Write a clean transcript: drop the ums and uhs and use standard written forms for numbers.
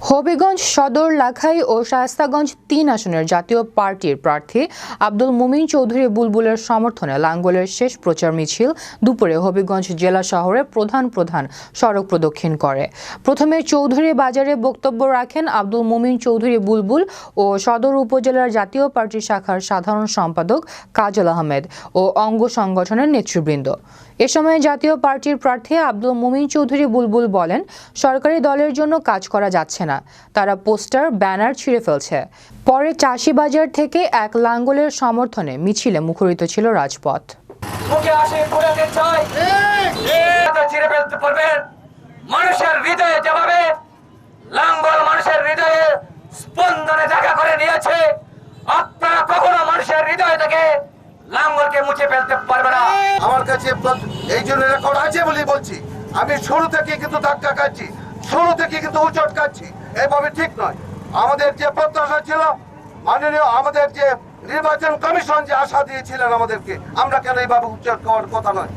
হবিগঞ্জ সদর লাখাই ও শায়েস্তাগঞ্জ ৩ আসনের জাতীয় পার্টির প্রার্থী আব্দুল মুমিন চৌধুরী বুলবুলের সমর্থনে লাঙ্গলের শেষ প্রচার মিছিল দুপুরে হবিগঞ্জ জেলা শহরে প্রধান সড়ক প্রদক্ষিণ করে। প্রথমে চৌধুরী বাজারে বক্তব্য রাখেন আব্দুল মুমিন চৌধুরী বুলবুল ও সদর উপজেলার জাতীয় পার্টি শাখার সাধারণ সম্পাদক কাজল আহমেদ ও অঙ্গ সংগঠনের নেতৃবৃন্দ। এ সময় জাতীয় পার্টির প্রার্থী আব্দুল মুমিন চৌধুরী বুলবুল বলেন, সরকারি দলের জন্য কাজ করা যাচ্ছে না, তারা পোস্টার ব্যানার ছিঁড়ে ফেলছে। পরে চাষিবাজার থেকে এক লাঙ্গলের সমর্থনে মিছিলে মুখরিত ছিল রাজপথ। মানুষের হৃদয়ে যেভাবে লাঙ্গল মানুষের হৃদয়ে স্পন্দনে জায়গা করে নিয়েছে, আপনারা কখনো মানুষের হৃদয় থেকে লাঙ্গলকে মুছে ফেলতে পারবে না। আমার কাছে এই জন্য রেকর্ড আছে বলে বলছি, আমি শুরু থেকে কিন্তু ধাক্কা খাচ্ছি, শুরু থেকে কিন্তু উচট খাচ্ছি, এইভাবে ঠিক নয়। আমাদের যে প্রত্যাশা ছিল, মাননীয় আমাদের যে নির্বাচন কমিশন যে আশা দিয়েছিলেন আমাদেরকে, আমরা কেন এইভাবে উচট খাওয়ার কথা নয়।